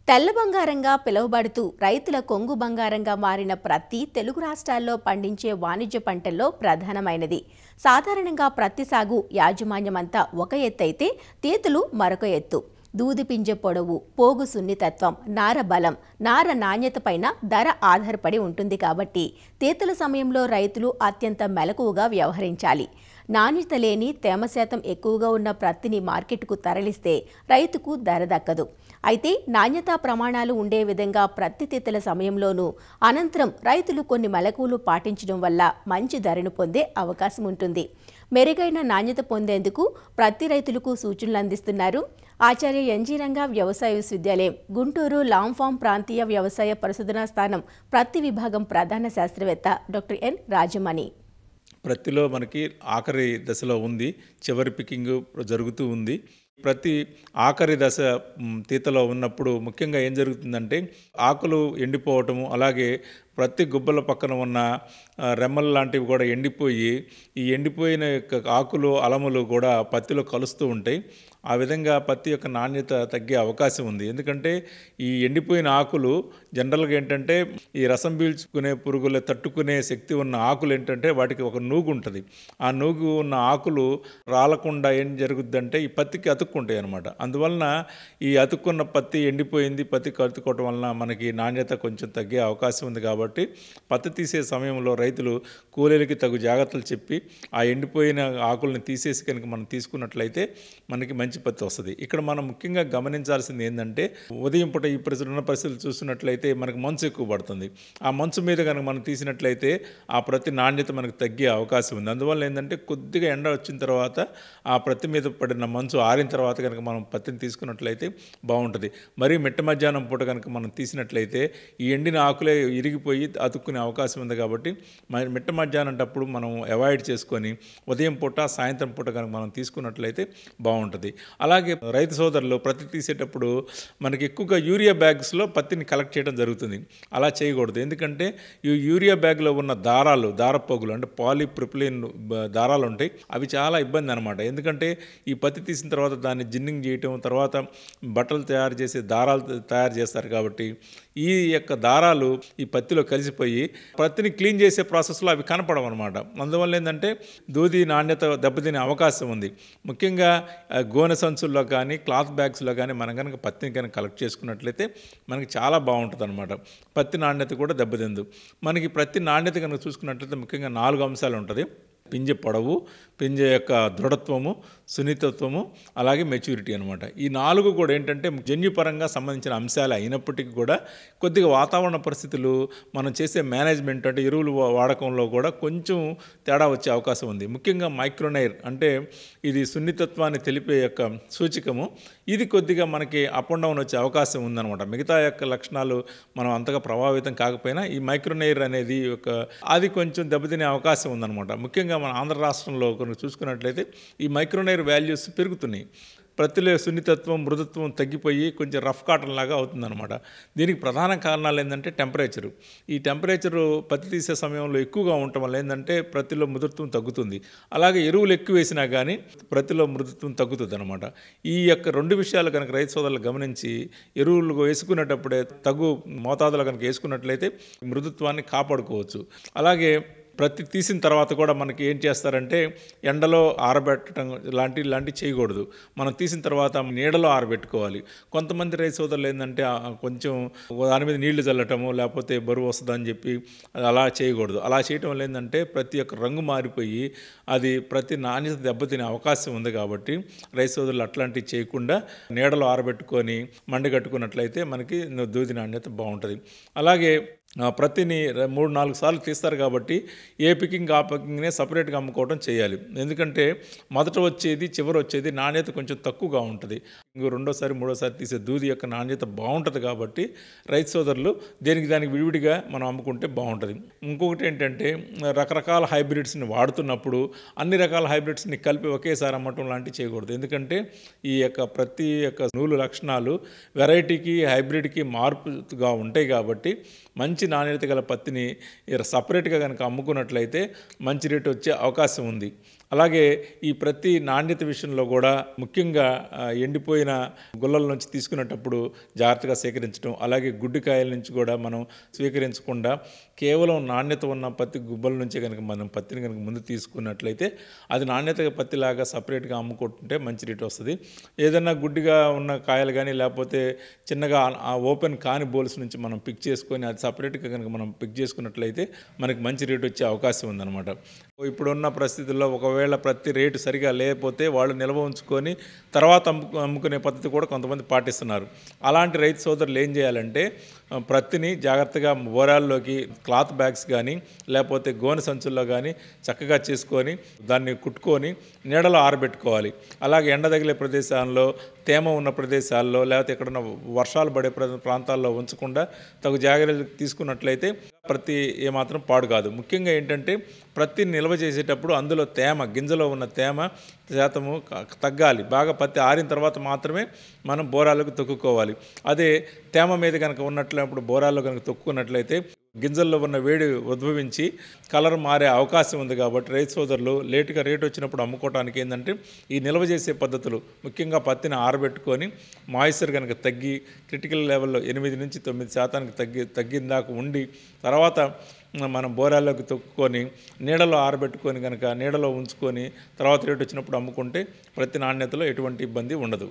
తెల్ల బంగారంగా పిలువబడుతూ రైతుల కొంగు బంగారంగా మారిన ప్రత్తి తెలుగు రాష్ట్రాల్లో పండించే వాణిజ్య పంటల్లో ప్రధానమైనది. సాధారణంగా ప్రత్తి సాగు యాజమాన్యమంతా ఒక ఎత్తైతే తీతలు మరొక ఎత్తు. దూది పింజె పొడవు, పోగు సున్నితత్వం, నార బలం, నార నాణ్యతపైన ధర ఆధారపడి ఉంటుంది కాబట్టి తీతల సమయంలో రైతులు అత్యంత మెలకువగా వ్యవహరించాలి. నాణ్యత లేని తేమ శాతం ఎక్కువగా ఉన్న ప్రత్తిని మార్కెట్కు తరలిస్తే రైతుకు ధర దక్కదు. అయితే నాణ్యతా ప్రమాణాలు ఉండే విధంగా ప్రత్తి తీతల సమయంలోనూ అనంతరం రైతులు కొన్ని మెలకువలు పాటించడం వల్ల మంచి ధరను పొందే అవకాశం ఉంటుంది. మెరుగైన నాణ్యత పొందేందుకు ప్రత్తి రైతులకు సూచనలు అందిస్తున్నారు ఆచార్య ఎన్జీ రంగా వ్యవసాయ విశ్వవిద్యాలయం గుంటూరు లాంఫామ్ ప్రాంతీయ వ్యవసాయ పరిశోధనా స్థానం ప్రత్తి విభాగం ప్రధాన శాస్త్రవేత్త డాక్టర్ ఎన్ రాజమణి. ప్రత్తిలో మనకి ఆఖరి దశలో ఉంది, చివరి పికింగ్ జరుగుతూ ఉంది. ప్రతి ఆఖరి దశ తీతలో ఉన్నప్పుడు ముఖ్యంగా ఏం జరుగుతుందంటే ఆకులు ఎండిపోవటము, అలాగే ప్రతి గుబ్బల పక్కన ఉన్న రెమ్మలు లాంటివి కూడా ఎండిపోయి ఈ ఎండిపోయిన యొక్క ఆకులు అలములు కూడా పత్తిలో కలుస్తూ ఉంటాయి. ఆ విధంగా పత్తి యొక్క నాణ్యత తగ్గే అవకాశం ఉంది. ఎందుకంటే ఈ ఎండిపోయిన ఆకులు జనరల్గా ఏంటంటే ఈ రసం పీల్చుకునే పురుగులు తట్టుకునే శక్తి ఉన్న ఆకులు ఏంటంటే వాటికి ఒక నూగు ఉంటుంది. ఆ నూగు ఉన్న ఆకులు రాలకుండా ఏం జరుగుద్దంటే ఈ పత్తికి అతుక్కుంటాయి అన్నమాట. అందువలన ఈ అతుక్కున్న పత్తి ఎండిపోయింది, పత్తికి అతుక్కోవటం వలన మనకి నాణ్యత కొంచెం తగ్గే అవకాశం ఉంది. కాబట్టి పత్తి తీసే సమయంలో రైతులు కూలీలకి తగు జాగ్రత్తలు చెప్పి ఆ ఎండిపోయిన ఆకుల్ని తీసేసి కనుక మనం తీసుకున్నట్లయితే మనకి మంచి పత్తి వస్తుంది. ఇక్కడ మనం ముఖ్యంగా గమనించాల్సింది ఏంటంటే ఉదయం పూట ఈ ఉన్న పరిస్థితులు చూస్తున్నట్లయితే మనకు మంచు ఎక్కువ పడుతుంది. ఆ మంచు మీద కనుక మనం తీసినట్లయితే ఆ ప్రతి నాణ్యత మనకు తగ్గే అవకాశం ఉంది. అందువల్ల ఏంటంటే కొద్దిగా ఎండ వచ్చిన తర్వాత ఆ ప్రతి మీద పడిన మంచు ఆరిన తర్వాత కనుక మనం పత్తిని తీసుకున్నట్లయితే బాగుంటుంది. మరీ మిట్ట మధ్యాహ్నం పూట కనుక మనం తీసినట్లయితే ఈ ఎండిన ఆకులే ఇరిగిపోయి అతుక్కునే అవకాశం ఉంది. కాబట్టి మిట్ట మధ్యాహ్నంటప్పుడు మనం అవాయిడ్ చేసుకొని ఉదయం పూట సాయంత్రం పూట కనుక మనం తీసుకున్నట్లయితే బాగుంటుంది. అలాగే రైతు సోదరులు ప్రత్తి తీసేటప్పుడు మనకి ఎక్కువగా యూరియా బ్యాగ్స్లో పత్తిని కలెక్ట్ చేయడం జరుగుతుంది. అలా చేయకూడదు. ఎందుకంటే ఈ యూరియా బ్యాగ్లో ఉన్న దారపోగులు అంటే పాలీప్రొపిలీన్ దారాలు ఉంటాయి. అవి చాలా ఇబ్బంది అనమాట. ఎందుకంటే ఈ పత్తి తీసిన తర్వాత దాన్ని జిన్నింగ్ చేయటం, తర్వాత బట్టలు తయారు చేసే దారాలు తయారు చేస్తారు. కాబట్టి ఈ యొక్క దారాలు ఈ పత్తిలో కలిసిపోయి పత్తిని క్లీన్ చేసే ప్రాసెస్లో అవి కనపడవు అనమాట. అందువల్ల ఏంటంటే దూది నాణ్యత దెబ్బతినే అవకాశం ఉంది. ముఖ్యంగా గోనె సంచుల్లో కానీ క్లాత్ బ్యాగ్స్లో కానీ మనం కనుక పత్తిని కనుక కలెక్ట్ చేసుకున్నట్లయితే మనకి చాలా బాగుంటుంది అనమాట. పత్తి నాణ్యత కూడా దెబ్బతిందు. మనకి ప్రతి నాణ్యత కనుక చూసుకున్నట్లయితే ముఖ్యంగా 4 అంశాలు ఉంటుంది. పింజె పొడవు, పింజె యొక్క దృఢత్వము, సున్నితత్వము, అలాగే మెచ్యూరిటీ అనమాట. ఈ 4 కూడా ఏంటంటే జన్యుపరంగా సంబంధించిన అంశాలు అయినప్పటికీ కూడా కొద్దిగా వాతావరణ పరిస్థితులు, మనం చేసే మేనేజ్మెంట్ అంటే ఎరువులు వాడకంలో కూడా కొంచెం తేడా వచ్చే అవకాశం ఉంది. ముఖ్యంగా మైక్రోనైర్ అంటే ఇది సున్నితత్వాన్ని తెలిపే యొక్క సూచికము. ఇది కొద్దిగా మనకి అప్ అండ్ డౌన్ వచ్చే అవకాశం ఉందన్నమాట. మిగతా యొక్క లక్షణాలు మనం అంతగా ప్రభావితం కాకపోయినా ఈ మైక్రోనైర్ అనేది అది కొంచెం దెబ్బతినే అవకాశం ఉందన్నమాట. ముఖ్యంగా మన ఆంధ్ర రాష్ట్రంలో కొన్ని చూసుకున్నట్లయితే ఈ మైక్రోనైర్ వాల్యూస్ పెరుగుతున్నాయి. ప్రతిలో సున్నితత్వం, మృదుత్వం తగ్గిపోయి కొంచెం రఫ్ కాటన్ లాగా అవుతుందన్నమాట. దీనికి ప్రధాన కారణాలు ఏంటంటే టెంపరేచరు. ఈ టెంపరేచరు పత్తి తీసే సమయంలో ఎక్కువగా ఉండటం వల్ల ఏంటంటే ప్రతిలో మృదుత్వం తగ్గుతుంది. అలాగే ఎరువులు ఎక్కువ వేసినా కానీ ప్రతిలో మృదుత్వం తగ్గుతుంది అనమాట. ఈ యొక్క 2 విషయాలు కనుక రైతు సోదరులు గమనించి ఎరువులు వేసుకునేటప్పుడే తగు మోతాదులో కనుక వేసుకున్నట్లయితే మృదుత్వాన్ని కాపాడుకోవచ్చు. అలాగే ప్రత్తి తీసిన తర్వాత కూడా మనకి ఏం చేస్తారంటే ఎండలో ఆరబెట్టడం లాంటివి చేయకూడదు. మనం తీసిన తర్వాత నీడలో ఆరబెట్టుకోవాలి. కొంతమంది రైతు సోదరులు ఏంటంటే కొంచెం దాని మీద నీళ్లు చల్లటము, లేకపోతే బరువు వస్తుందని చెప్పి అలా చేయకూడదు. అలా చేయటం వల్ల ఏంటంటే ప్రతి ఒక్క రంగు మారిపోయి అది ప్రతి నాణ్యత దెబ్బతినే అవకాశం ఉంది. కాబట్టి రైతు సోదరులు అట్లాంటివి చేయకుండా నీడలో ఆరబెట్టుకొని మండగట్టుకున్నట్లయితే మనకి దూది నాణ్యత బాగుంటుంది. అలాగే ప్రతిని 3-4 సార్లు తీస్తారు. కాబట్టి ఏ పికింగ్ ఆ పికింగ్నే సపరేట్గా అమ్ముకోవడం చేయాలి. ఎందుకంటే మొదట వచ్చేది చివరి వచ్చేది నాణ్యత కొంచెం తక్కువగా ఉంటుంది. రెండోసారి మూడోసారి తీసే దూది యొక్క నాణ్యత బాగుంటుంది. కాబట్టి రైతు సోదరులు దానికి విడివిడిగా మనం అమ్ముకుంటే బాగుంటుంది. ఇంకొకటి ఏంటంటే రకరకాల హైబ్రిడ్స్ని వాడుతున్నప్పుడు అన్ని రకాల హైబ్రిడ్స్ని కలిపి ఒకేసారి అమ్మటం లాంటివి చేయకూడదు. ఎందుకంటే ఈ యొక్క ప్రతి యొక్క నూలు లక్షణాలు వెరైటీకి హైబ్రిడ్కి మార్పుగా ఉంటాయి. కాబట్టి మంచి నాణ్యత గల పత్తిని సపరేట్గా కనుక అమ్ముకున్నట్లయితే మంచి రేటు వచ్చే అవకాశం ఉంది. అలాగే ఈ ప్రతి నాణ్యత విషయంలో కూడా ముఖ్యంగా ఎండిపోయిన గుల్లల నుంచి తీసుకునేటప్పుడు జాగ్రత్తగా సేకరించడం, అలాగే గుడ్డికాయల నుంచి కూడా మనం స్వీకరించకుండా కేవలం నాణ్యత ఉన్న పత్తి గుబ్బల నుంచే కనుక మనం పత్తిని కనుక ముందు తీసుకున్నట్లయితే అది నాణ్యత పత్తిలాగా సపరేట్గా అమ్ముకుంటుంటే మంచి రేటు వస్తుంది. ఏదైనా గుడ్డిగా ఉన్న కాయలు కానీ లేకపోతే చిన్నగా ఆ ఓపెన్ కాని బోల్స్ నుంచి మనం పిక్ చేసుకొని అది సపరేట్గా కనుక మనం పిక్ చేసుకున్నట్లయితే మనకి మంచి రేటు వచ్చే అవకాశం ఉందన్నమాట. ఇప్పుడున్న పరిస్థితుల్లో ఒకవేళ ప్రతి రేటు సరిగా లేకపోతే వాళ్ళు నిల్వ ఉంచుకొని తర్వాత అమ్ముకునే పద్ధతి కూడా కొంతమంది పాటిస్తున్నారు. అలాంటి రైతు సోదరులు ఏం చేయాలంటే ప్రత్తిని జాగ్రత్తగా బోరాల్లోకి క్లాత్ బ్యాగ్స్ కానీ లేకపోతే గోనె సంచుల్లో కానీ చక్కగా చేసుకొని దాన్ని కుట్టుకొని నీడలో ఆరబెట్టుకోవాలి. అలాగే ఎండ తగిలే ప్రదేశాల్లో, తేమ ఉన్న ప్రదేశాల్లో లేకపోతే ఎక్కడన్నా వర్షాలు పడే ప్రాంతాల్లో ఉంచకుండా తగు జాగ్రత్తలు తీసుకున్నట్లయితే ప్రతి ఏమాత్రం పాడు కాదు. ముఖ్యంగా ఏంటంటే ప్రత్తిని నిల్వ చేసేటప్పుడు అందులో తేమ, గింజలో ఉన్న తేమ శాతము తగ్గాలి. బాగా పత్తి ఆరిన తర్వాత మాత్రమే మనం బోరాలకు తొక్కుకోవాలి. అదే తేమ మీద కనుక ఉన్నట్లప్పుడు బోరాల్లో కనుక తొక్కున్నట్లయితే గింజల్లో ఉన్న వేడి ఉద్భవించి కలర్ మారే అవకాశం ఉంది. కాబట్టి రైతు సోదరులు లేటుగా రేటు వచ్చినప్పుడు అమ్ముకోవడానికి ఏంటంటే ఈ నిల్వ చేసే పద్ధతులు, ముఖ్యంగా పత్తిని ఆరబెట్టుకొని మాయిశ్చర్ కనుక తగ్గి క్రిటికల్ లెవెల్లో 8 నుంచి 9% తగ్గిన దాకా ఉండి తర్వాత మనం బోరాల్లోకి తొక్కుకొని నీడలో ఆరబెట్టుకొని కనుక నీడలో ఉంచుకొని తర్వాత రేటు వచ్చినప్పుడు అమ్ముకుంటే ప్రతి నాణ్యతలో ఎటువంటి ఇబ్బంది ఉండదు.